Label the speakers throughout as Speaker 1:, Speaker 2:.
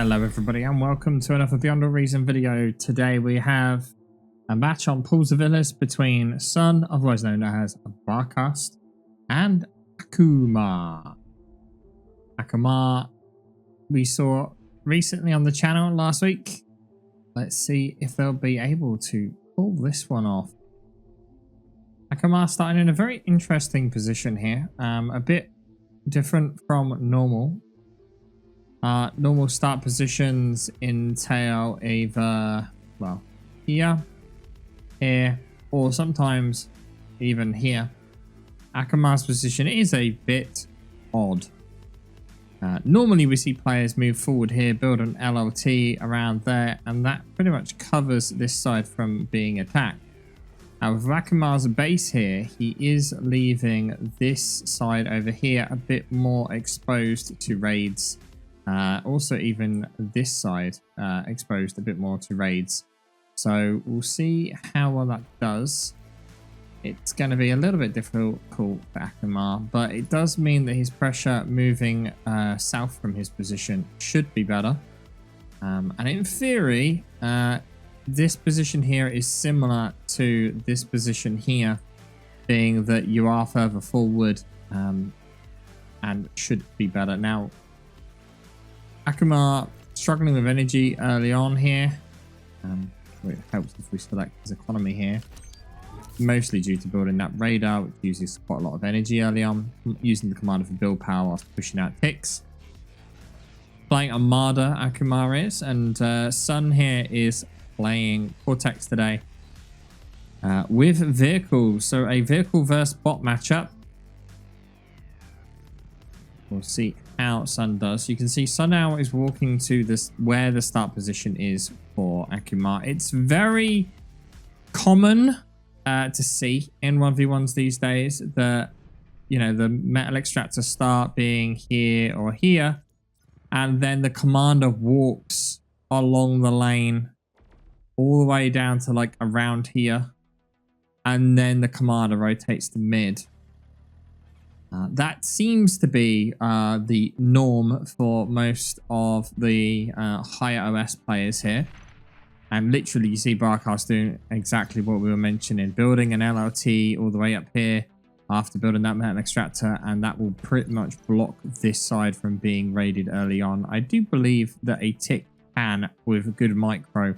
Speaker 1: Hello everybody and welcome to another Beyond All Reason video. Today we have a match on Pools of Ilys between Sun, otherwise known as Barcast, and Akumar. Akumar we saw recently on the channel last week. Let's see if they'll be able to pull this one off. Akumar starting in a very interesting position here, a bit different from normal. Normal start positions entail either, well, here, or sometimes even here. Akumar's position is a bit odd. Normally we see players move forward here, build an LLT around there, and that pretty much covers this side from being attacked. With Akumar's base here, he is leaving this side over here a bit more exposed to raids. Also even this side exposed a bit more to raids. So we'll see how well that does. It's going to be a little bit difficult for Akumar, but it does mean that his pressure moving south from his position should be better. And in theory, this position here is similar to this position here, being that you are further forward and should be better. Now, Akumar struggling with energy early on here. It helps if we select his economy here. Mostly due to building that radar, which uses quite a lot of energy early on. Using the commander for build power after pushing out ticks. Playing Armada, Akumar is. And Sun here is playing Cortex today. With vehicles. So a vehicle versus bot matchup. We'll see how Sun does. You can see Sun now is walking to this where the start position is for Akumar. It's very common to see in 1v1s these days that, you know, the metal extractor start being here or here, and then the commander walks along the lane all the way down to like around here, and then the commander rotates to mid. That seems to be the norm for most of the higher OS players here. And literally you see Barcast doing exactly what we were mentioning. Building an LLT all the way up here after building that metal extractor. And that will pretty much block this side from being raided early on. I do believe that a tick can, with a good micro,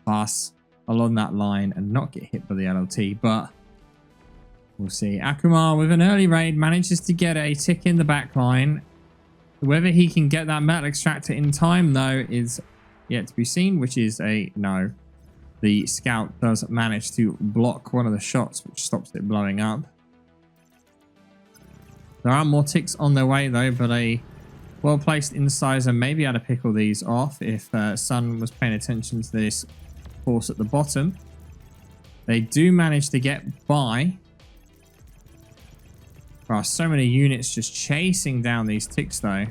Speaker 1: pass along that line and not get hit by the LLT. But we'll see. Akumar with an early raid manages to get a tick in the back line. Whether he can get that metal extractor in time, though, is yet to be seen, which is a no. The scout does manage to block one of the shots, which stops it blowing up. There are more ticks on their way, though, but a well-placed incisor may be able to pickle these off if Sun was paying attention to this force at the bottom. They do manage to get by. There are so many units just chasing down these ticks, though.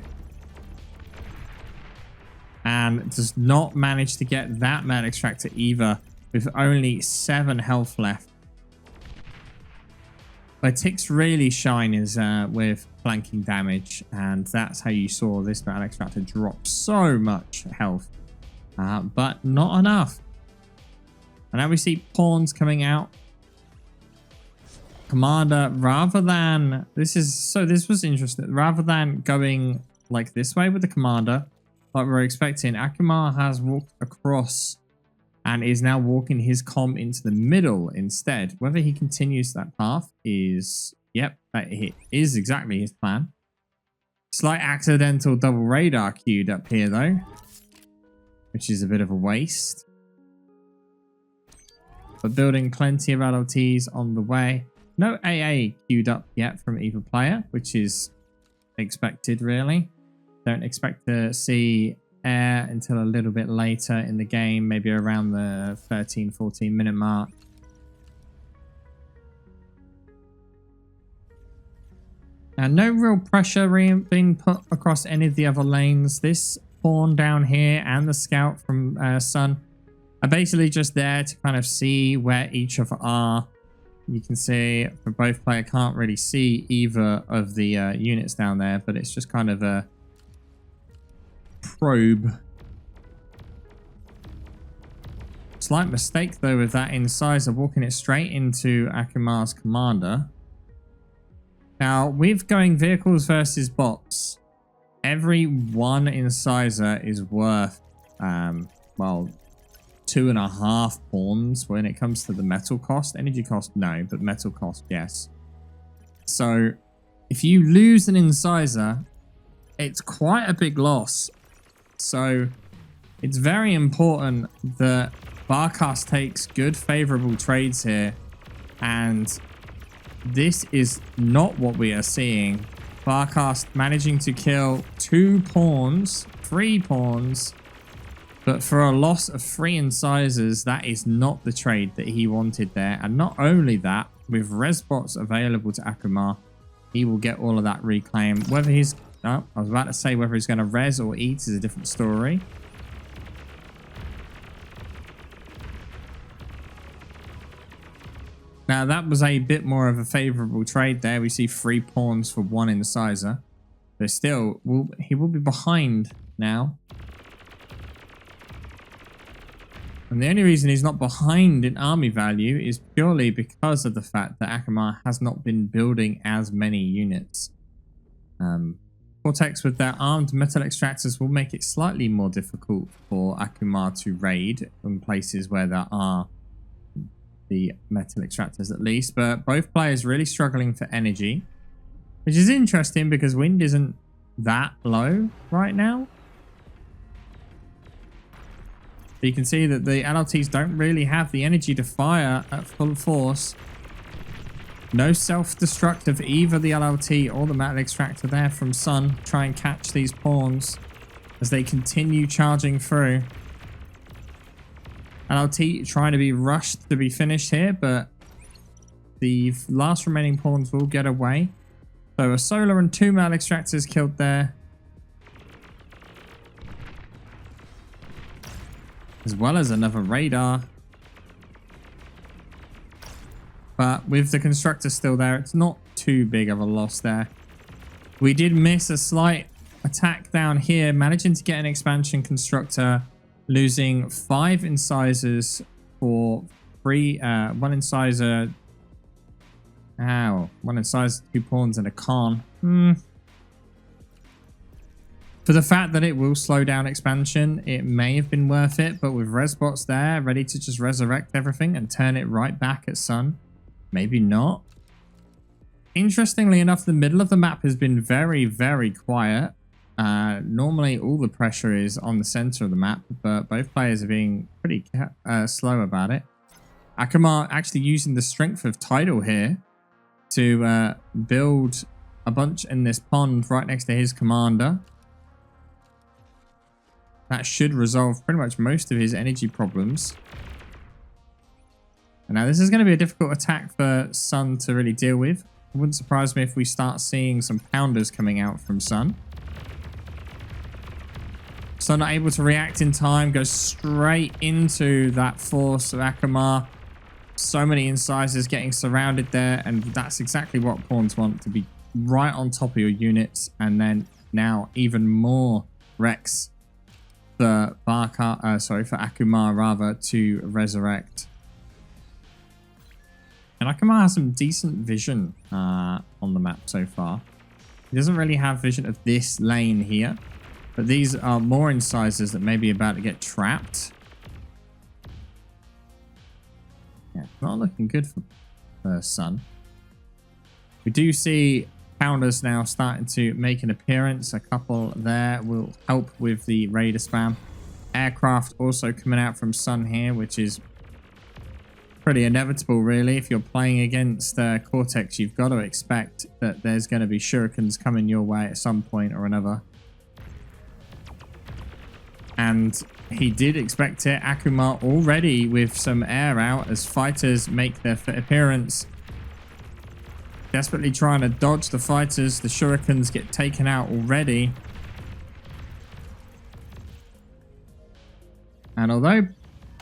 Speaker 1: And does not manage to get that metal extractor either, with only 7 health left. Where ticks really shine is with flanking damage, and that's how you saw this metal extractor drop so much health. But not enough. And now we see pawns coming out. Commander, rather than this was interesting, rather than going like this way with the commander like we're expecting, Akumar has walked across and is now walking his comm into the middle instead. Whether he continues that path is, yep, that is exactly his plan. Slight accidental double radar queued up here though, which is a bit of a waste, but building plenty of LLTs on the way. No AA queued up yet from either player, which is expected, really. Don't expect to see air until a little bit later in the game, maybe around the 13-14 minute mark. And no real pressure being put across any of the other lanes. This pawn down here and the scout from Sun are basically just there to kind of see where each other are. You can see for both players, can't really see either of the units down there, but it's just kind of a probe Slight mistake though with that incisor, walking it straight into Akumar's commander. Now, with going vehicles versus bots, every one incisor is worth, well, 2.5 pawns when it comes to the metal cost. Energy cost, no, but metal cost, yes. So, if you lose an incisor, it's quite a big loss. So, it's very important that Barcast takes good, favorable trades here, and this is not what we are seeing. Barcast managing to kill 2 pawns, 3 pawns, but for a loss of 3 incisors, that is not the trade that he wanted there. And not only that, with res bots available to Akumar, he will get all of that reclaim. Whether he's, oh, I was about to say whether he's going to res or eat is a different story. Now, that was a bit more of a favorable trade there. We see 3 pawns for 1 incisor. But still, he will be behind now. And the only reason he's not behind in army value is purely because of the fact that Akumar has not been building as many units. Cortex with their armed metal extractors will make it slightly more difficult for Akumar to raid in places where there are the metal extractors at least, but both players really struggling for energy, which is interesting because wind isn't that low right now. But you can see that the LLTs don't really have the energy to fire at full force. No self-destruct of either the LLT or the metal extractor there from Sun. Try and catch these pawns as they continue charging through. LLT trying to be rushed to be finished here, but the last remaining pawns will get away. So a solar and 2 metal extractors killed there, as well as another radar. But with the constructor still there, it's not too big of a loss there. We did miss a slight attack down here, managing to get an expansion constructor, losing 5 incisors for 3, 1 incisor. Ow, 1 incisor, 2 pawns and a con. For the fact that it will slow down expansion, it may have been worth it, but with resbots there, ready to just resurrect everything and turn it right back at Sun, maybe not. Interestingly enough, the middle of the map has been very, very quiet. Normally all the pressure is on the center of the map, but both players are being pretty slow about it. Akumar actually using the strength of Tidal here to build a bunch in this pond right next to his commander. That should resolve pretty much most of his energy problems. And now this is going to be a difficult attack for Sun to really deal with. It wouldn't surprise me if we start seeing some pounders coming out from Sun. Sun not able to react in time, goes straight into that force of Akumar. So many incisors getting surrounded there, and that's exactly what pawns want, to be right on top of your units. And then now even more wrecks for for Akumar rather, to resurrect. And Akumar has some decent vision on the map so far. He doesn't really have vision of this lane here. But these are more incisors that may be about to get trapped. Yeah, not looking good for Sun. We do see pounders now starting to make an appearance. A couple there will help with the raider spam. Aircraft also coming out from Sun here, which is pretty inevitable really. If you're playing against Cortex, you've got to expect that there's going to be shurikens coming your way at some point or another. And he did expect it. Akumar already with some air out as fighters make their appearance. Desperately trying to dodge the fighters. The shurikens get taken out already. And although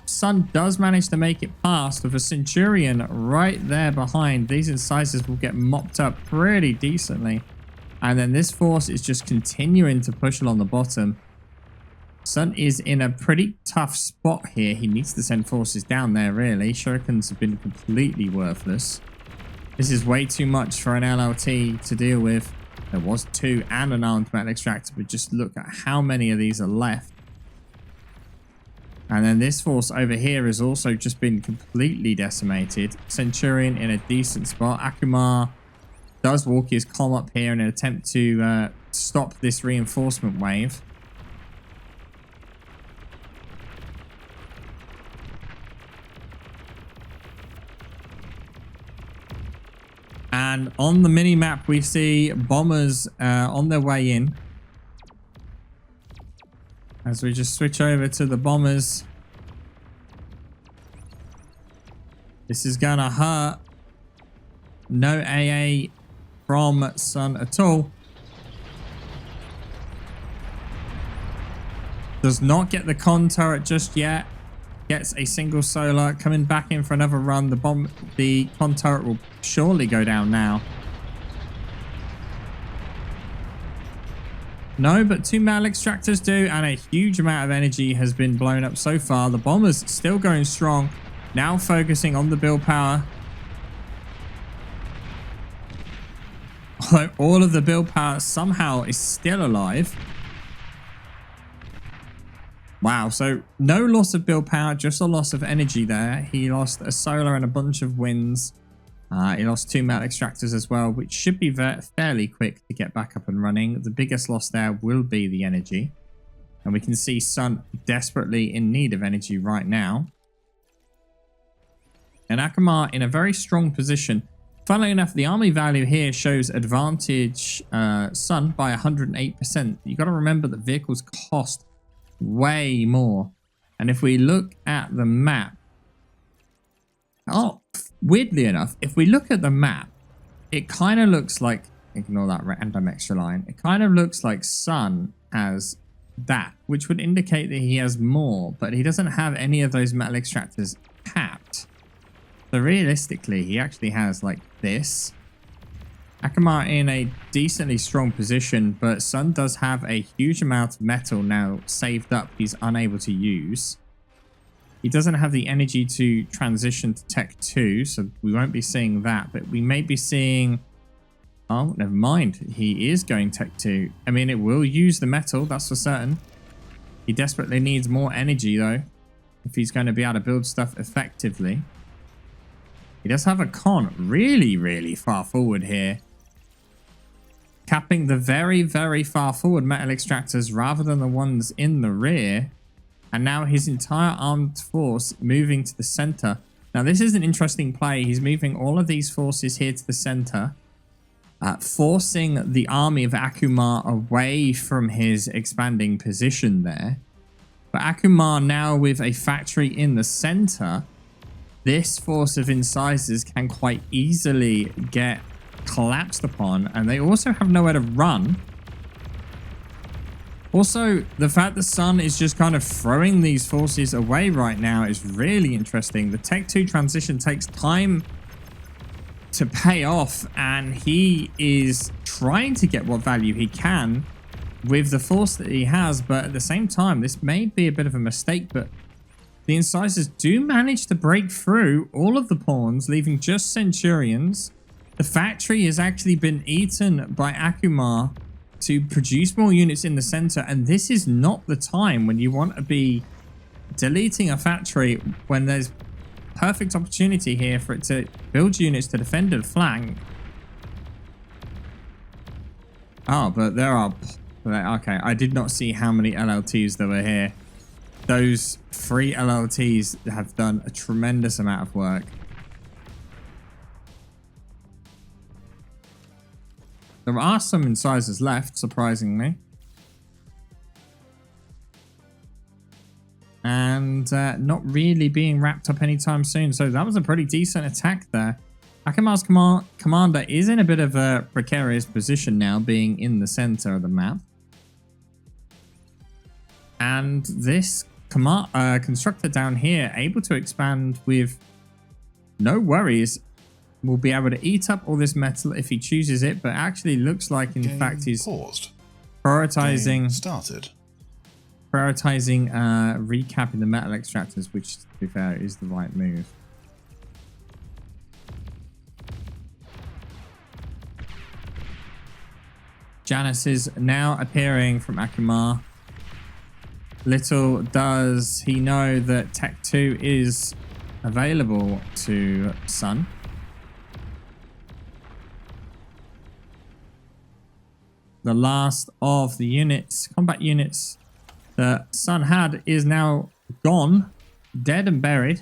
Speaker 1: Sun does manage to make it past with a Centurion right there behind, these incisors will get mopped up pretty decently. And then this force is just continuing to push along the bottom. Sun is in a pretty tough spot here. He needs to send forces down there, really. Shurikens have been completely worthless. This is way too much for an LLT to deal with. There was 2 and an armed metal extractor, but just look at how many of these are left. And then this force over here has also just been completely decimated. Centurion in a decent spot. Akumar does walk his comm up here in an attempt to stop this reinforcement wave. And on the mini-map, we see bombers on their way in. As we just switch over to the bombers. This is going to hurt. No AA from Sun at all. Does not get the con turret just yet. Gets a single solar. Coming back in for another run. The con turret will surely go down now. No, but 2 metal extractors do, and a huge amount of energy has been blown up so far. The bombers still going strong. Now focusing on the build power. Although all of the build power somehow is still alive. Wow, so no loss of build power, just a loss of energy there. He lost a solar and a bunch of winds. He lost 2 metal extractors as well, which should be fairly quick to get back up and running. The biggest loss there will be the energy. And we can see Sun desperately in need of energy right now. And Akumar in a very strong position. Funnily enough, the army value here shows advantage Sun by 108%. You've got to remember that vehicles cost way more. And if we look at the map, weirdly enough, if we look at the map, it kind of looks like, ignore that random extra line, it kind of looks like Sun has that, which would indicate that he has more, but he doesn't have any of those metal extractors capped. So realistically, he actually has like this. Akumar in a decently strong position, but Sun does have a huge amount of metal now saved up he's unable to use. He doesn't have the energy to transition to Tech 2, so we won't be seeing that, but we may be seeing... Oh, never mind. He is going Tech 2. I mean, it will use the metal, that's for certain. He desperately needs more energy, though, if he's going to be able to build stuff effectively. He does have a con really, really far forward here. Capping the very, very far forward metal extractors rather than the ones in the rear. And now his entire armed force moving to the center. Now, this is an interesting play. He's moving all of these forces here to the center. Forcing the army of Akumar away from his expanding position there. But Akumar now with a factory in the center. This force of incisors can quite easily get collapsed upon, and they also have nowhere to run. Also, the fact the Sun is just kind of throwing these forces away right now is really interesting. The Tech 2 transition takes time to pay off, and he is trying to get what value he can with the force that he has, but at the same time, this may be a bit of a mistake, but the incisors do manage to break through all of the pawns, leaving just Centurions. The factory has actually been eaten by Akumar to produce more units in the center, and this is not the time when you want to be deleting a factory when there's perfect opportunity here for it to build units to defend the flank. Oh, but there are... Okay, I did not see how many LLTs there were here. Those 3 LLTs have done a tremendous amount of work. There are some incisors left, surprisingly. And not really being wrapped up anytime soon. So that was a pretty decent attack there. Akumar's commander is in a bit of a precarious position now, being in the center of the map. And this constructor down here, able to expand with no worries, will be able to eat up all this metal if he chooses it, but actually looks like in fact he's
Speaker 2: paused.
Speaker 1: prioritizing prioritizing recapping the metal extractors, which to be fair is the right move. Janus is now appearing from Akumar. Little does he know that Tech 2 is available to Sun. The last of the units, combat units that Sun had is now gone, dead and buried.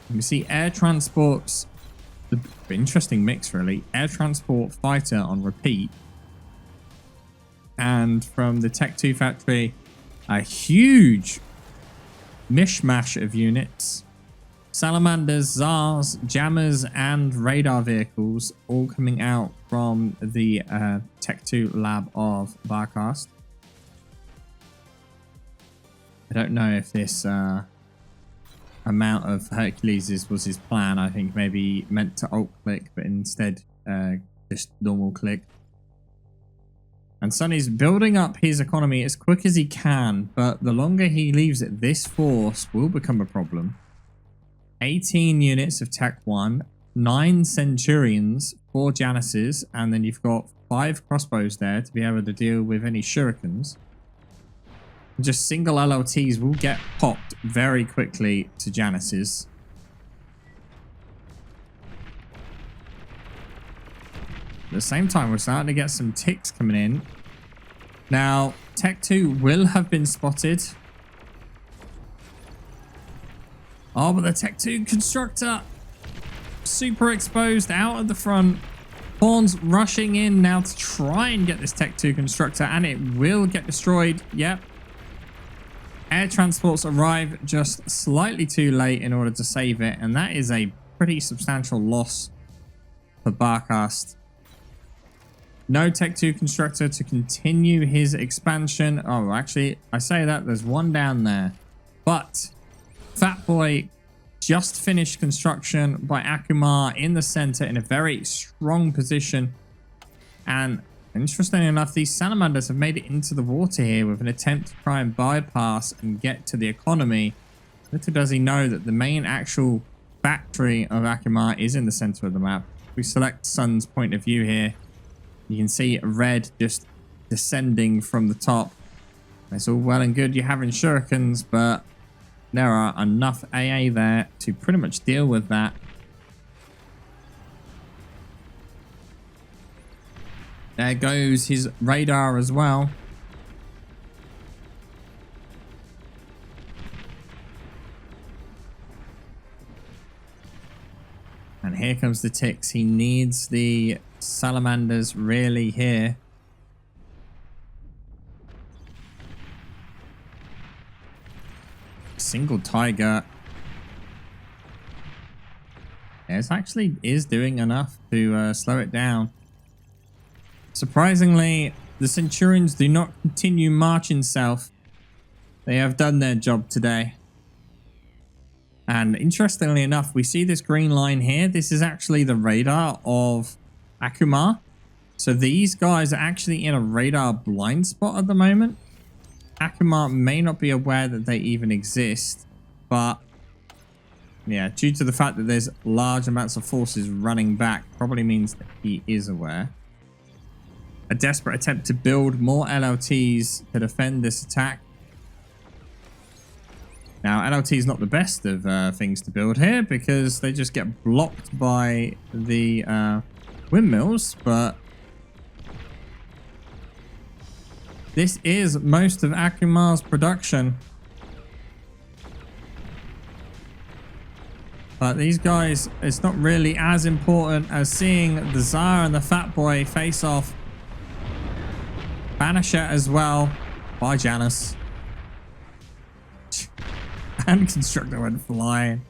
Speaker 1: You can see air transports, the interesting mix really, air transport fighter on repeat. And from the Tech 2 factory, a huge mishmash of units. Salamanders, Zars, jammers, and radar vehicles all coming out from the Tech 2 lab of Barcast. I don't know if this amount of Hercules was his plan. I think maybe meant to alt click, but instead just normal click. And Sunny's building up his economy as quick as he can, but the longer he leaves it, this force will become a problem. 18 units of Tech 1, 9 Centurions, 4 Januses, and then you've got 5 crossbows there to be able to deal with any shurikens. Just single LLTs will get popped very quickly to Januses. At the same time, we're starting to get some ticks coming in. Now, Tech 2 will have been spotted. Oh, but the Tech 2 constructor super exposed out of the front. Pawns rushing in now to try and get this Tech 2 constructor, and it will get destroyed. Yep. Air transports arrive just slightly too late in order to save it, and that is a pretty substantial loss for Barcast. No Tech 2 constructor to continue his expansion. Oh, actually, I say that. There's one down there. But Fat Boy just finished construction by Akumar in the center in a very strong position. And interestingly enough, these salamanders have made it into the water here with an attempt to try and bypass and get to the economy. Little does he know that the main actual factory of Akumar is in the center of the map. We select Sun's point of view here. You can see red just descending from the top. It's all well and good. You're having shurikens, but there are enough AA there to pretty much deal with that. There goes his radar as well. And here comes the ticks. He needs the salamanders really here. Single tiger. It actually is doing enough to slow it down. Surprisingly, the Centurions do not continue marching south. They have done their job today. And interestingly enough, we see this green line here. This is actually the radar of Akumar. So these guys are actually in a radar blind spot at the moment. Akumar may not be aware that they even exist, but yeah, due to the fact that there's large amounts of forces running back, probably means that he is aware. A desperate attempt to build more LLTs to defend this attack. Now, LLT is not the best of things to build here because they just get blocked by the windmills, but this is most of Akumar's production. But these guys, it's not really as important as seeing the Tsar and the Fat Boy face off. Banisher as well by Janus. And Constructor went flying.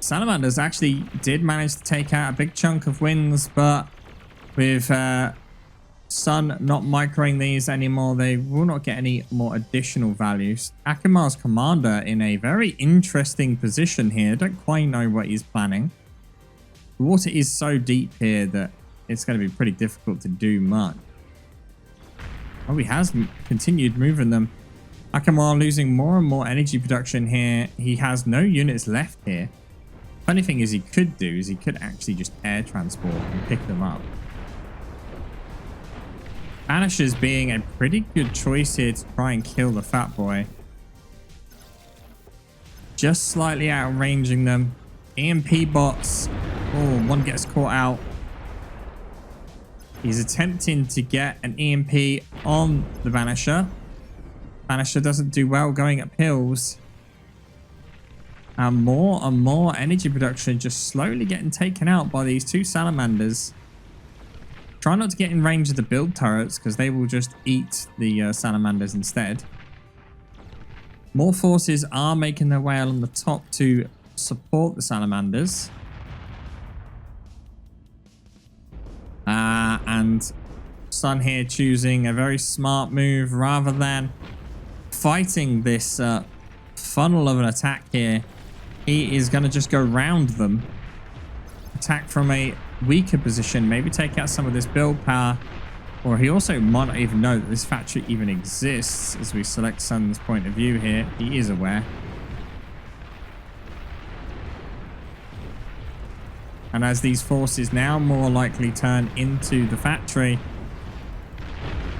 Speaker 1: Salamanders actually did manage to take out a big chunk of wins, but with Sun not microing these anymore, they will not get any more additional values. Akumar's commander in a very interesting position here. Don't quite know what he's planning. The water is so deep here that it's going to be pretty difficult to do much. Oh, he has continued moving them. Akumar losing more and more energy production here. He has no units left here. Funny thing is, he could actually just air transport and pick them up. Banishers being a pretty good choice here to try and kill the fat boy. Just slightly outranging them. EMP bots. Oh, one gets caught out. He's attempting to get an EMP on the Banisher. Banisher doesn't do well going up hills. And more energy production just slowly getting taken out by these two salamanders. Try not to get in range of the build turrets because they will just eat the salamanders instead. More forces are making their way along the top to support the salamanders. And Sun here choosing a very smart move rather than fighting this funnel of an attack here. He is going to just go round them. Attack from a weaker position. Maybe take out some of this build power. Or he also might not even know that this factory even exists as we select Sun's point of view here. He is aware. And as these forces now more likely turn into the factory,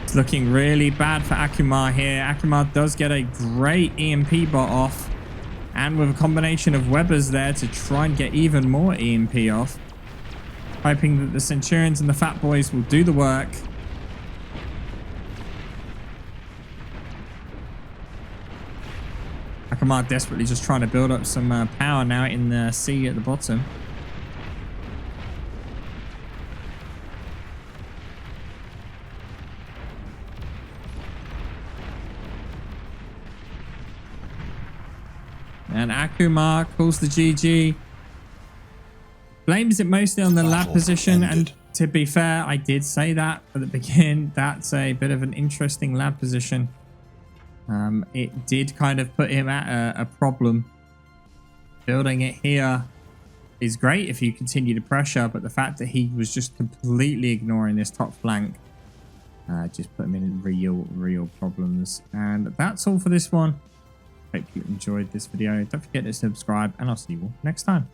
Speaker 1: it's looking really bad for Akumar here. Akumar does get a great EMP bot off. And with a combination of Webbers there to try and get even more EMP off. Hoping that the Centurions and the Fat Boys will do the work. Akumar desperately just trying to build up some power now in the sea at the bottom. And Akumar calls the GG. Blames it mostly on the lab position. And to be fair, I did say that at the beginning. That's a bit of an interesting lab position. It did kind of put him at a problem. Building it here is great if you continue to pressure. But the fact that he was just completely ignoring this top flank just put him in real problems. And that's all for this one. Hope you enjoyed this video. Don't forget to subscribe, and I'll see you all next time.